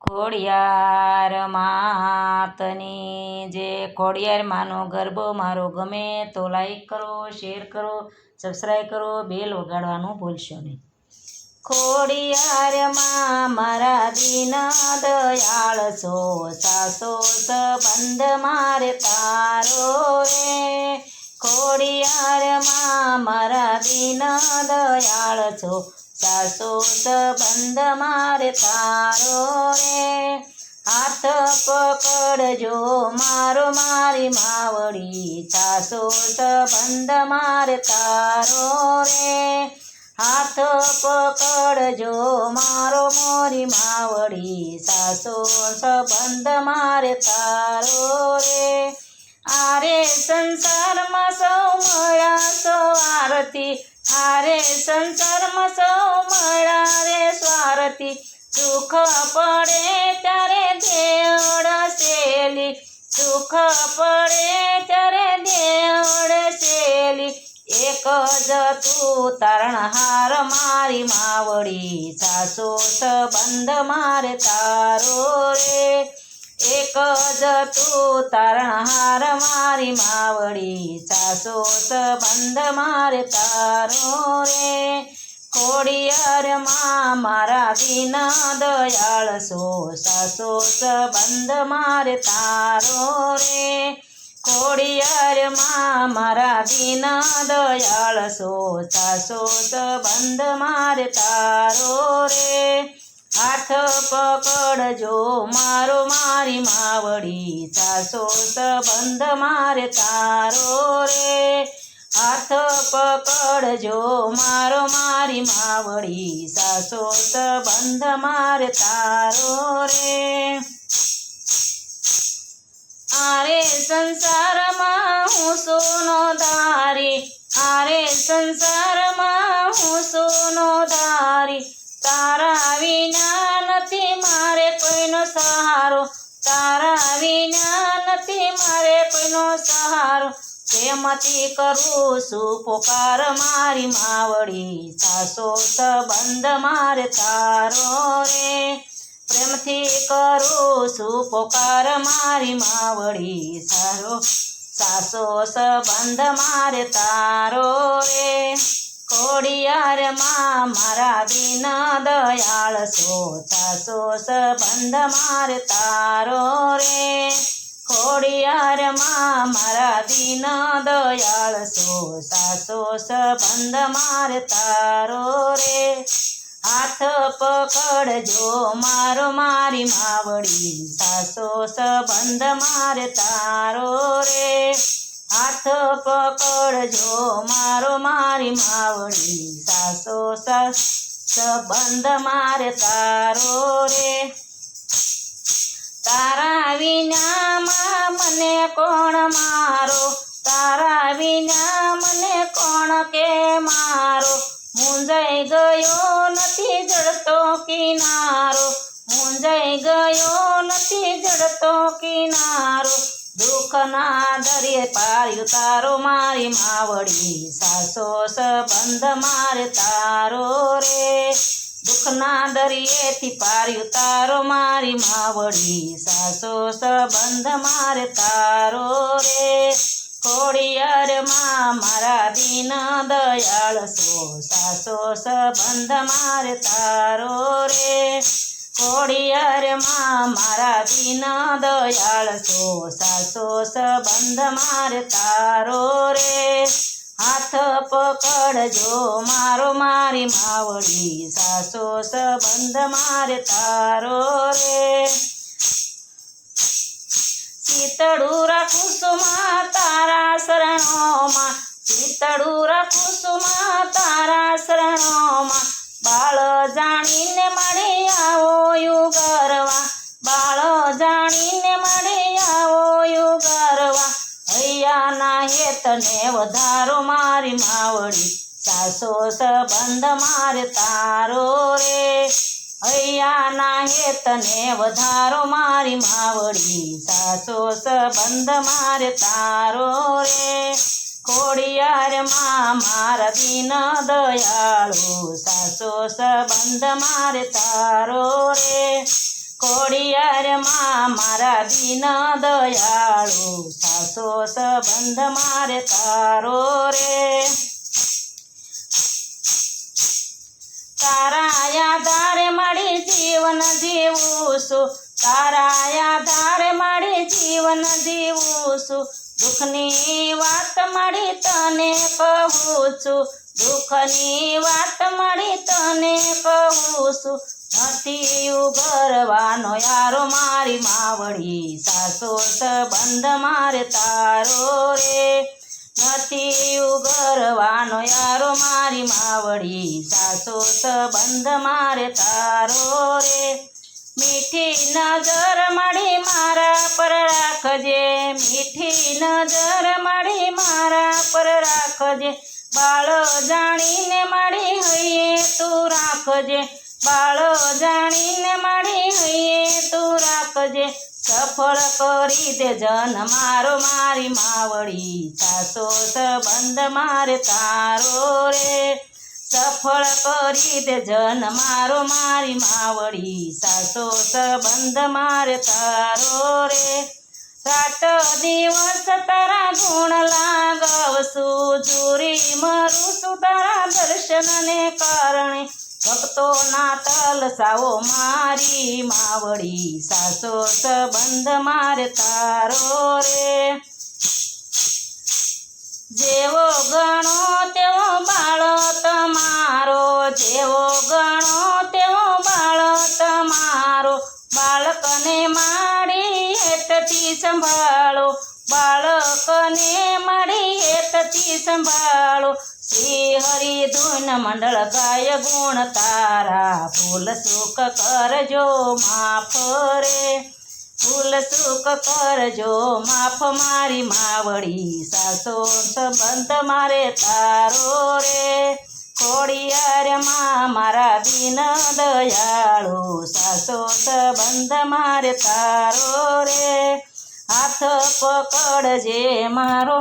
ખોડિયાર માતની જે ખોડિયાર માનો ગરબો મારો ગમે તો લાઈક કરો, શેર કરો, સબસ્ક્રાઈબ કરો, બેલ વગાડવાનું ભૂલશો નહીં. ખોડિયાર માં મારા દીન દયાળ છો, સાસો સંબંધ મારે તારો રે. ખોડિયાર માં મારા દીન દયાળ છો, સાસો સંબંધ મારે તારો રે. હાથ પકડજો મારો મારી માવડી, સાસો સંબંધ મારે તારો રે. હાથ પકડજો મારો મોરી માવડી, સાસો સંબંધ મારે તારો રે. આરે સંસારમાં સૌ મળ્યા સ્વાર્થી, આરે સંસારમાં સૌ મળ્યા રે સ્વાર્થી. દુઃખ પડે ત્યારે દેવડ શેલી, દુઃખ પડે ત્યારે દેવડ શેલી. એક જ તું તારણહાર મારી માવડી, સાસો સંબંધ મારે તારો રે. એક જ તું તારણહાર મારી માવડી, સાસો સંબંધ મારે તારો રે. ખોડિયાર માં મારા દીન દયાળ છો, સાસો સંબંધ મારે તારો રે. ખોડિયાર માં મારા દીન દયાળ છો, સાસો સંબંધ મારે તારો રે. હાથ પકડજો મારો મારી માવડી, સાસો સંબંધ મારે તારો રે. હાથ પકડજો મારો મારી માવડી, સાસો સંબંધ મારે તારો રે. આરે સંસારમાં હું સોનો ધારી, આરે સંસારમાં હું સોનો ધારી. તારા વિના નથી મારે કોઈનો સહારો, તારા વિના નથી મારે કોઈનો સહારો. પ્રેમથી કરું છું પોકાર મારી માવડી, સાસો સંબંધ મારે તારો રે. પ્રેમથી કરું છું પોકાર મારી માવડી, સાસો સંબંધ મારે તારો રે. ખોડિયાર માં મારા દીન દયાળ છો, સાસો સંબંધ મારે તારો રે. ખોડિયાર માં મારા દીન દયાળ છો, સાસો સંબંધ મારે તારો રે. હાથ પકડજો મારો મારી માવડી, સાસો સંબંધ મારે તારો રે. હાથ પકડજો મારો મારી માવડી, સાસો સંબંધ મારે તારો રે. તારા વિના મને કોણ મારો, તારા વિના મને કોણ કે મારો. મૂંઝાઈ ગયો નથી જડતો કિનારો, મૂંઝાઈ ગયો નથી જડતો કિનારો. દુઃખના દરિયે પાર્યું તારો મારી માવડી, સાસો સંબંધ મારે તારો રે. દુઃખના દરિયેથી પાર્યું તારો મારી માવડી, સાસો સંબંધ મારે તારો રે. ખોડિયાર માં મારા દીન દયાળ છો, સાસો સંબંધ મારે તારો રે. ખોડિયાર માં મારા દીન દયાળ છો, સાસો સંબંધ મારે તારો રે. હાથ પકડજો મારો મારી માવડી, સાસો સંબંધ મારે તારો રે. શીતળું રાખું છું તારા શરણોમાં, શીતળું રાખું છું તારા શરણોમાં. બાળ જાણીને મળી આવો યુગરવા, બાળ જાણીને મળી આવો યુગરવા. હૈયાના હેતને વધારો મારી માવડી, સાસો સંબંધ મારે તારો રે. હૈયાના હેતને વધારો મારી માવડી, સાસો સંબંધ મારે તારો રે. ખોડિયાર માં મારા દીન દયાળુ, સાસો સંબંધ મારે તારો રે. ખોડિયારમાં મારા દીન દયાળુ સાસો સંબંધ મારે તારો રે તારા આધારે મારી જીવન જીવું છું તારા આધારે મારી જીવન જીવું છું દુઃખની વાત મારી તને કહું છું દુઃખની વાત મારી તને કહું છું નથી ઉગરવાનો યારો મારી માવડી સાસો સંબંધ મારે તારો રે નથી ઉગરવાનો યારો મારી માવડી સાસો સંબંધ મારે તારો રે મીઠી નજર મારી મારા પર રાખજે મીઠી નજર મારી મારા પર રાખજે બાળો જાણીને મારી હૈયે તું રાખજે બાળો જાણીને મારી હૈયે તું રાખજે સફળ કરી દે જન મારો મારી માવડી સાસો સંબંધ મારે તારો રે સફળ કરી દે જન મારો મારી માવડી સાસો સંબંધ મારે તારો રે રાત દિવસ તારા ગુણ લાગવશું જુરી મરું છું તારા દર્શનને કારણે ભક્તોના તલસાઓ મારી માવડી સાસો સંબંધ મારે તારો રે જેવો ગણો તેવો બાળો તમારો જેવો ગણો તેવો બાળો તમારો બાળકને માડી હેતથી સંભાળો બાળકને માડી હેતથી સંભાળો શ્રી હરિ ધૂન મંડળ ગાય ગુણ તારા ભૂલ સુખ કરજો માફ રે ભૂલ સુખ કરજો માફ મારી માવડી સાસો સંબંધ મારે તારો રે ખોડિયારમાં મારા દીન દયાળુ સાસો સંબંધ મારે તારો રે હાથ પકડજે મારો